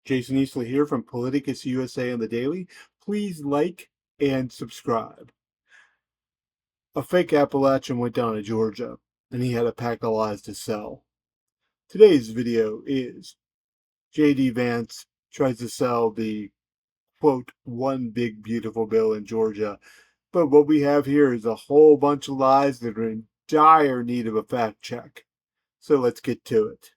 Jason Easley here from Politicus USA on the Daily. Please like and subscribe. A fake Appalachian went down to Georgia, and he had a pack of lies to sell. Today's video is J.D. Vance tries to sell the, quote, one big beautiful bill in Georgia. But what we have here is a whole bunch of lies that are in dire need of a fact check. So let's get to it.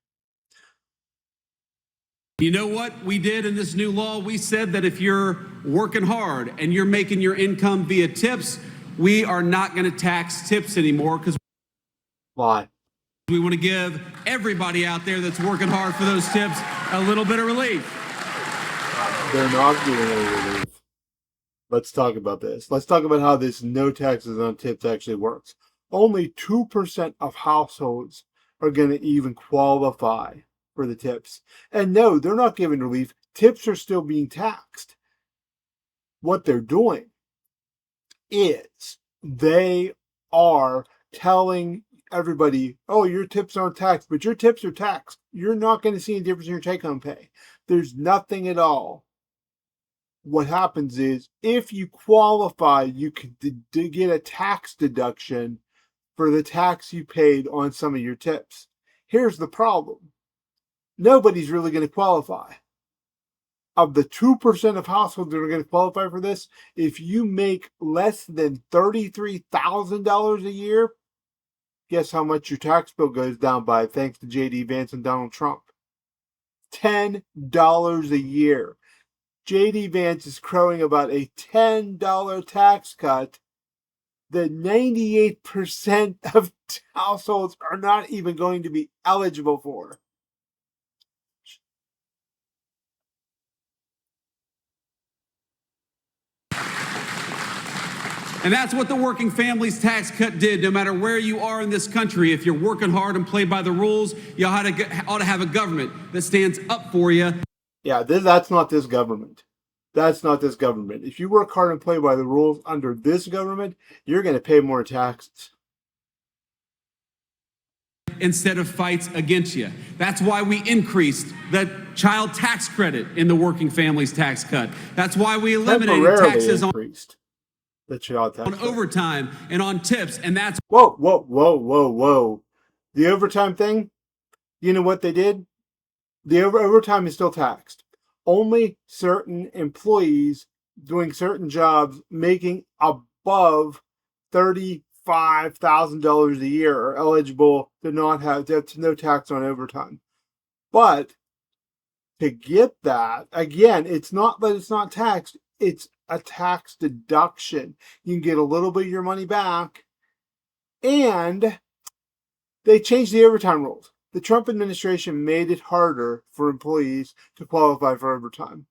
You know what we did in this new law? We said that if you're working hard and you're making your income via tips, we are not going to tax tips anymore because Why? we want to give everybody out there that's working hard for those tips a little bit of relief. They're not getting any relief. Let's talk about this. Let's talk about how this no taxes on tips actually works. Only 2% of households are going to even qualify for the tips. And no, they're not giving relief. Tips are still being taxed. What they're doing is they are telling everybody, oh, your tips aren't taxed, but your tips are taxed. You're not going to see any difference in your take-home pay. There's nothing at all. What happens is if you qualify, you can get a tax deduction for the tax you paid on some of your tips. Here's the problem. Nobody's really going to qualify. Of the 2% of households that are going to qualify for this, if you make less than $33,000 a year, guess how much your tax bill goes down by, thanks to J.D. Vance and Donald Trump? $10 a year. J.D. Vance is crowing about a $10 tax cut that 98% of households are not even going to be eligible for. And that's what the working families tax cut did. No matter where you are in this country, if you're working hard and play by the rules, you ought to have a government that stands up for you. Yeah, that's not this government. That's not this government. If you work hard and play by the rules under this government, you're going to pay more taxes. Instead of fights against you. That's why we increased the child tax credit in the working families tax cut. That's why we eliminated taxes on the child tax on overtime and on tips, and that's whoa. The overtime thing, you know what they did? The overtime is still taxed. Only certain employees doing certain jobs making above $35,000 a year are eligible to not have no tax on overtime. But to get that, again, it's not that it's not taxed, it's a tax deduction. You can get a little bit of your money back. And they changed the overtime rules. The Trump administration made it harder for employees to qualify for overtime.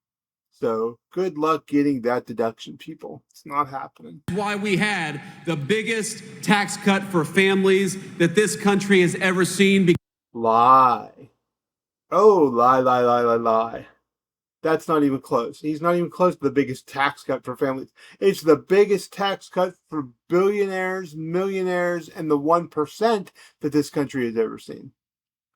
So good luck getting that deduction, people. It's not happening. Why we had the biggest tax cut for families that this country has ever seen. Lie. Oh, lie. That's not even close. He's not even close to the biggest tax cut for families. It's the biggest tax cut for billionaires, millionaires, and the 1% that this country has ever seen.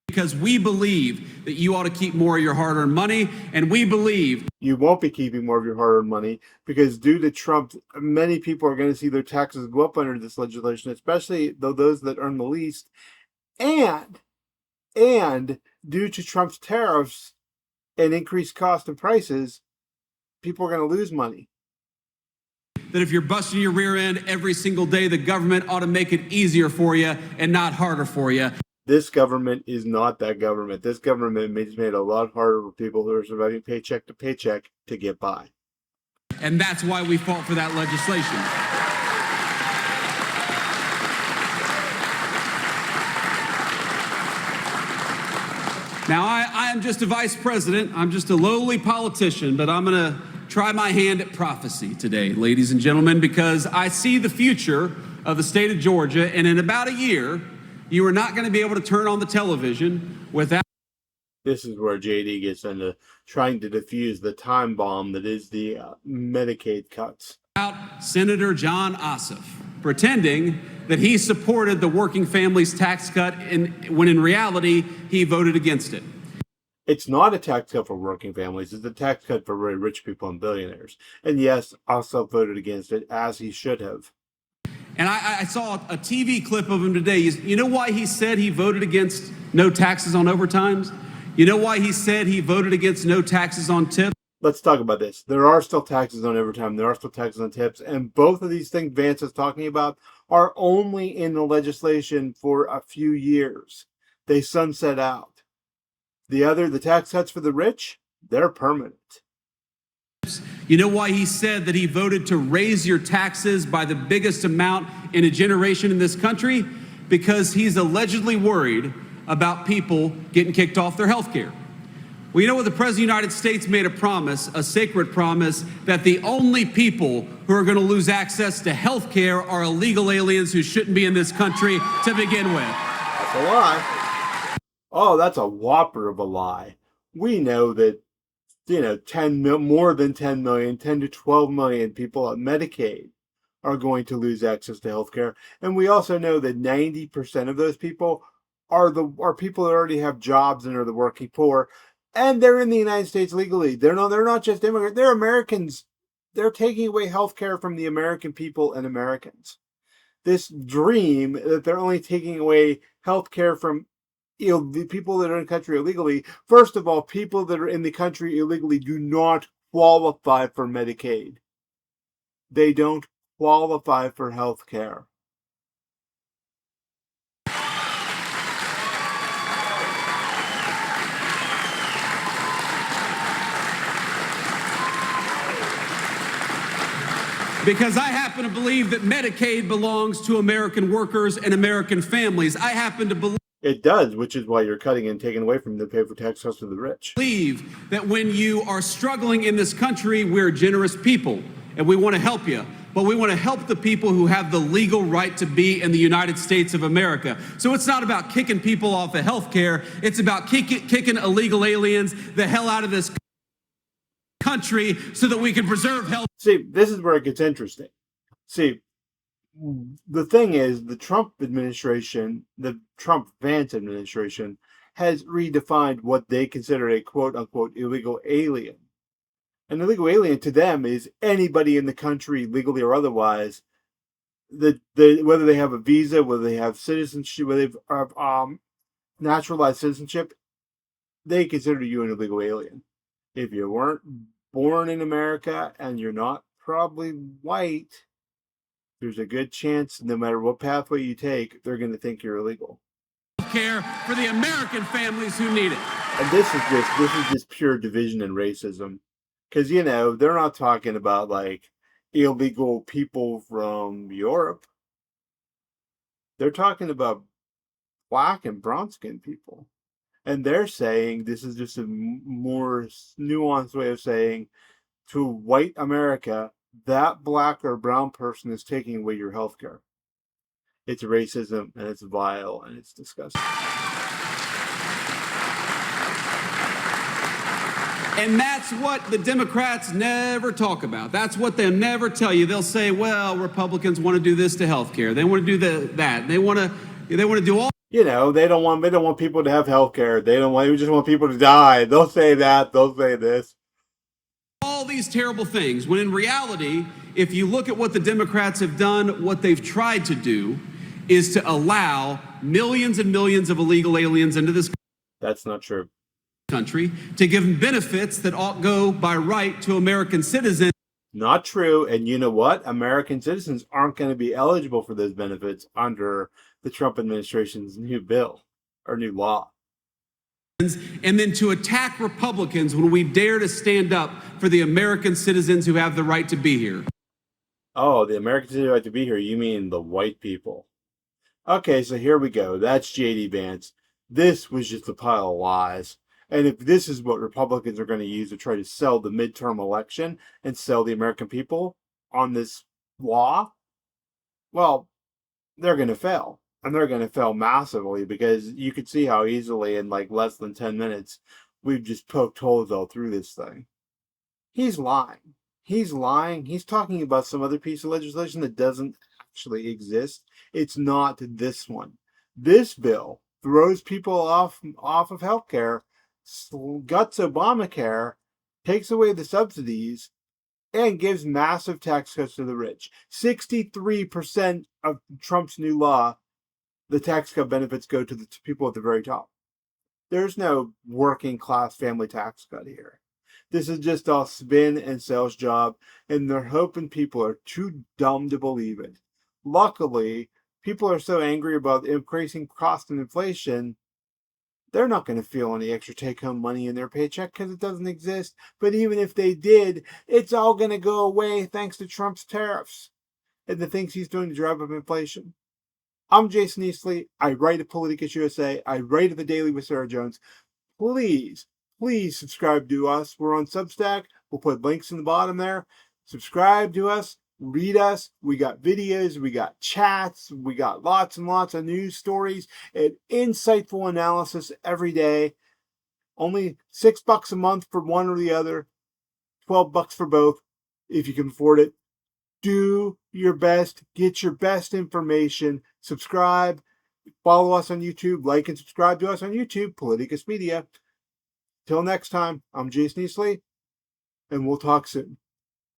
Because we believe that you ought to keep more of your hard-earned money, and we believe you won't be keeping more of your hard-earned money because due to Trump, many people are going to see their taxes go up under this legislation, especially those that earn the least. And due to Trump's tariffs and increased cost and prices, people are going to lose money. That if you're busting your rear end every single day, the government ought to make it easier for you and not harder for you. This government is not that government. This government has made it a lot harder for people who are surviving paycheck to paycheck to get by. And that's why we fought for that legislation. Now, I am just a vice president. I'm just a lowly politician, but I'm going to try my hand at prophecy today, ladies and gentlemen, because I see the future of the state of Georgia, and in about a year, you are not going to be able to turn on the television without... This is where JD gets into trying to defuse the time bomb that is the Medicaid cuts. Senator John Ossoff pretending that he supported the working families tax cut when in reality he voted against it. It's not a tax cut for working families. It's a tax cut for very rich people and billionaires. And yes, also voted against it, as he should have. And I saw a TV clip of him today. You know why he said he voted against no taxes on overtimes? You know why he said he voted against no taxes on tips? Let's talk about this. There are still taxes on overtime. There are still taxes on tips. And both of these things Vance is talking about are only in the legislation for a few years. They sunset out. The tax cuts for the rich, they're permanent. You know why he said that he voted to raise your taxes by the biggest amount in a generation in this country? Because he's allegedly worried about people getting kicked off their health care. Well, you know what? The President of the United States made a promise, a sacred promise, that the only people who are going to lose access to health care are illegal aliens who shouldn't be in this country to begin with. That's a lie. Oh, that's a whopper of a lie. We know that, more than 10 million, 10 to 12 million people on Medicaid are going to lose access to health care. And we also know that 90% of those people are people that already have jobs and are the working poor. And they're in the United States legally. They're not just immigrants. They're Americans. They're taking away health care from the American people and Americans. This dream that they're only taking away health care from the people that are in the country illegally. First of all, people that are in the country illegally do not qualify for Medicaid. They don't qualify for health care. Because I happen to believe that Medicaid belongs to American workers and American families. I happen to believe it does, which is why you're cutting and taking away from the pay for tax cuts to the rich. Believe that when you are struggling in this country, we're generous people and we want to help you. But we want to help the people who have the legal right to be in the United States of America. So it's not about kicking people off of health care. It's about kicking illegal aliens the hell out of this country so that we can preserve health. See, this is where it gets interesting. See, the thing is, the Trump administration, the Trump-Vance administration, has redefined what they consider a quote-unquote illegal alien. An illegal alien to them is anybody in the country, legally or otherwise, whether they have a visa, whether they have citizenship, whether they have naturalized citizenship, they consider you an illegal alien. If you weren't born in America and you're not probably white, there's a good chance no matter what pathway you take, they're going to think you're illegal. Care for the American families who need it. And this is just pure division and racism. Because, they're not talking about like illegal people from Europe. They're talking about black and brown skinned people. And they're saying this is just a more nuanced way of saying to white America, that black or brown person is taking away your health care. It's racism and it's vile and it's disgusting. And that's what the Democrats never talk about. That's what they'll never tell you. They'll say, well, Republicans want to do this to health care. They want to do that. They want to do all. They don't want people to have health care. They just want people to die. They'll say that. They'll say this. All these terrible things, when in reality, if you look at what the Democrats have done, what they've tried to do is to allow millions and millions of illegal aliens into this That's not true. Country to give them benefits that ought go by right to American citizens. Not true. And you know what? American citizens aren't going to be eligible for those benefits under the Trump administration's new bill or new law. And then to attack Republicans when we dare to stand up for the American citizens who have the right to be here. Oh, the American citizens who have right to be here. You mean the white people. Okay, so here we go. That's J.D. Vance. This was just a pile of lies. And if this is what Republicans are going to use to try to sell the midterm election and sell the American people on this law, well, they're going to fail. And they're going to fail massively because you could see how easily in like less than 10 minutes we've just poked holes all through this thing. He's lying. He's lying. He's talking about some other piece of legislation that doesn't actually exist. It's not this one. This bill throws people off of health care guts Obamacare, takes away the subsidies, and gives massive tax cuts to the rich. 63% of Trump's new law, the tax cut benefits go to the people at the very top. There's no working class family tax cut here. This is just a spin and sales job, and they're hoping people are too dumb to believe it. Luckily, people are so angry about increasing cost and inflation, they're not going to feel any extra take-home money in their paycheck because it doesn't exist. But even if they did, it's all going to go away thanks to Trump's tariffs and the things he's doing to drive up inflation. I'm Jason Eastley. I write at Politicus USA. I write at The Daily with Sarah Jones. Please, please subscribe to us. We're on Substack. We'll put links in the bottom there. Subscribe to us. Read us. We got videos. We got chats. We got lots and lots of news stories and insightful analysis every day. Only $6 a month for one or the other. $12 for both if you can afford it. Do your best. Get your best information. Subscribe. Follow us on YouTube. Like and subscribe to us on YouTube. Politicus Media. Till next time, I'm Jason Eastley, and we'll talk soon.